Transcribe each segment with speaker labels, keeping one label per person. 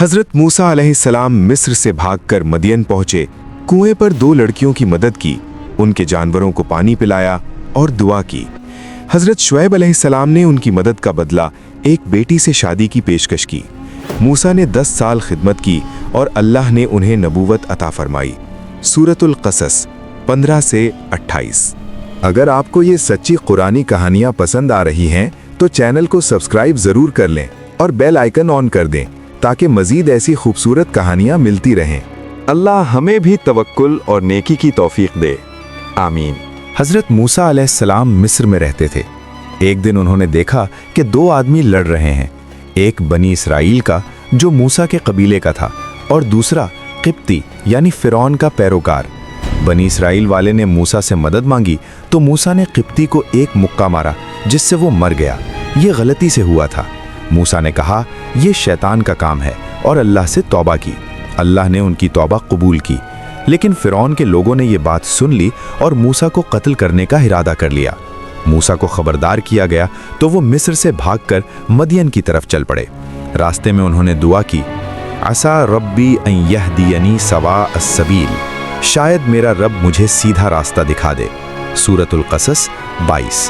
Speaker 1: हज़रत मूसा अलैहिस्सलाम मिस्र से भागकर मदियन पहुंचे, कुएं पर 2 लड़कियों की मदद की, उनके जानवरों को पानी पिलाया और दुआ की। हज़रत शुएब अलैहिस्सलाम ने उनकी मदद का बदला एक बेटी से शादी की पेशकश की। मूसा ने 10 साल खिदमत की और अल्लाह ने उन्हें नबूवत अता फरमाई। सूरतुल क़सस 15 से 28।
Speaker 2: अगर आपको ये सच्ची कुरानी कहानियाँ पसंद आ रही हैं तो चैनल को सब्सक्राइब ज़रूर कर लें और बेल आइकन ऑन कर दें ताकि मज़ीद ऐसी खूबसूरत कहानियाँ मिलती रहें।
Speaker 3: अल्लाह हमें भी तवक्कुल और नेकी की तौफीक दे, आमीन।
Speaker 2: हज़रत मूसा अलैहिस्सलाम मिस्र में रहते थे। एक दिन उन्होंने देखा कि 2 आदमी लड़ रहे हैं, एक बनी इसराइल का जो मूसा के कबीले का था और दूसरा क़िब्ती यानी फ़िरौन का पैरोकार। बनी इसराइल वाले ने मूसा से मदद मांगी तो मूसा ने क़िब्ती को एक मुक्का मारा जिससे वो मर गया। ये गलती से हुआ था। मूसा ने कहा ये शैतान का काम है और अल्लाह से तौबा की। अल्लाह ने उनकी तौबा कबूल की, लेकिन फ़िरौन के लोगों ने ये बात सुन ली और मूसा को कत्ल करने का इरादा कर लिया। मूसा को खबरदार किया गया तो वो मिस्र से भागकर मदियन की तरफ चल पड़े। रास्ते में उन्होंने दुआ की, असा रब्बी अन यहदियनी सवा अस्सबील, शायद मेरा रब मुझे सीधा रास्ता दिखा दे। सूरतुल क़सस 22।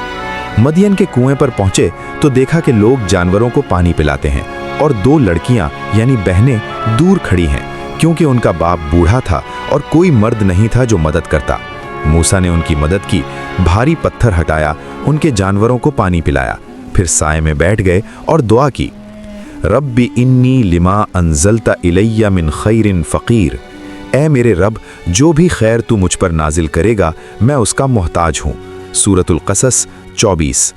Speaker 2: मदियन के कुएं पर पहुंचे तो देखा कि लोग जानवरों को पानी पिलाते हैं और 2 लड़कियां यानी बहनें दूर खड़ी हैं क्योंकि उनका बाप बूढ़ा था और कोई मर्द नहीं था जो मदद करता। मूसा ने उनकी मदद की, भारी पत्थर हटाया, उनके जानवरों को पानी पिलाया, फिर साए में बैठ गए और दुआ की, रब्बी इन्नी लिमा अंज़लता इलैया मिन खैरिन फ़कीर, ऐ मेरे रब जो भी खैर तू मुझ पर नाजिल करेगा मैं उसका मोहताज हूँ। सूरतुल क़सस 24।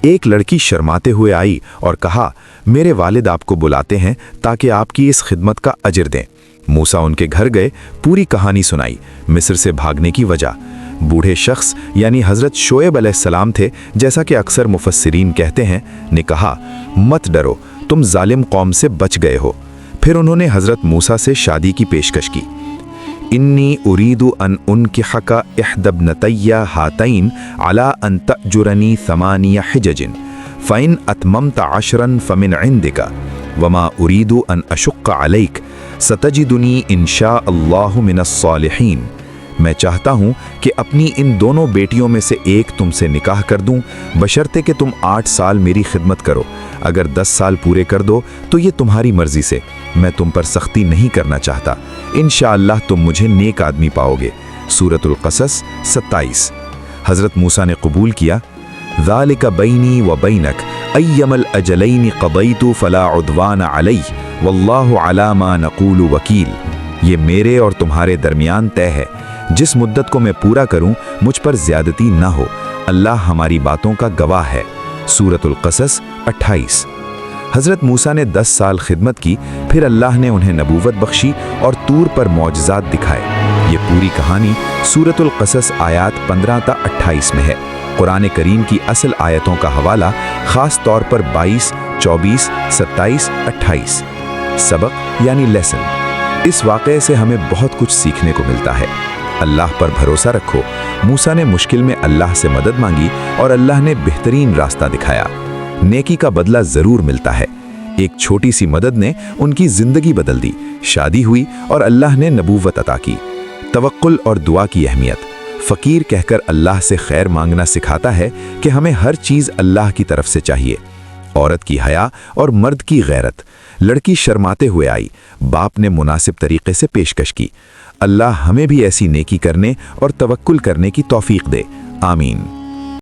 Speaker 2: एक लड़की शर्माते हुए आई और कहा, मेरे वालिद आपको बुलाते हैं ताकि आपकी इस खिदमत का अजर दें। मूसा उनके घर गए, पूरी कहानी सुनाई, मिस्र से भागने की वजह। बूढ़े शख्स यानी हज़रत शुएब अलैहिस्सलाम थे, जैसा कि अक्सर मुफस्सिरीन कहते हैं, ने कहा, मत डरो, तुम जालिम कौम से बच गए हो। फिर उन्होंने हज़रत मूसा से शादी की पेशकश की। इन्नी उरीदु अन उनकिहका इहदब्नतैया हातैन अला अन तअजुरनी थमानिया हिजजिन फ़इन अतममत अशरन फ़मिन इंदिका वमा उरीदु अन अशुक्का अलैक सतजिदुनी इंशा अल्लाहु मिनस सालिहीन। मैं चाहता हूँ कि अपनी इन दोनों बेटियों में से एक तुमसे निकाह कर दूँ, बशर्ते कि तुम 8 साल मेरी खिदमत करो। अगर 10 साल पूरे कर दो तो ये तुम्हारी मर्जी से, मैं तुम पर सख्ती नहीं करना चाहता। इंशाअल्लाह तुम मुझे नेक आदमी पाओगे। सूरतुल क़सस 27। हज़रत मूसा ने कबूल किया, ज़ालिका बैनी व बैनक अय्यमल अजलैनि क़दैतु फ़ला उद्वान अलैहि वल्लाहु अला मा नक़ूलु वकील। ये मेरे और तुम्हारे दरमियान तय है, जिस मुद्दत को मैं पूरा करूं मुझ पर ज़्यादती न हो, अल्लाह हमारी बातों का गवाह है। सूरतुल क़सस 28। हज़रत मूसा ने 10 साल खिदमत की, फिर अल्लाह ने उन्हें नबूवत बख्शी और तूर पर मौजज़ात दिखाए। ये पूरी कहानी सूरतुल क़सस आयात 15 ता 28 में है। कुरान करीम की असल आयतों का हवाला ख़ास तौर पर 22, 24, 27, 28। सबक यानी लेसन। इस वाक़े से हमें बहुत कुछ सीखने को मिलता है। अल्लाह पर भरोसा रखो। मूसा ने मुश्किल में अल्लाह से मदद मांगी और अल्लाह ने बेहतरीन रास्ता दिखाया। नेकी का बदला ज़रूर मिलता है। एक छोटी सी मदद ने उनकी ज़िंदगी बदल दी, शादी हुई और अल्लाह ने नबूवत अता की। तवक्कुल और दुआ की अहमियत। फ़कीर कहकर अल्लाह से खैर मांगना सिखाता है कि हमें हर चीज़ अल्लाह की तरफ से चाहिए। औरत की हया और मर्द की गैरत। लड़की शर्माते हुए आई, बाप ने मुनासिब तरीके से पेशकश की। अल्लाह हमें भी ऐसी नेकी करने और तवक्कुल करने की तौफीक दे, आमीन।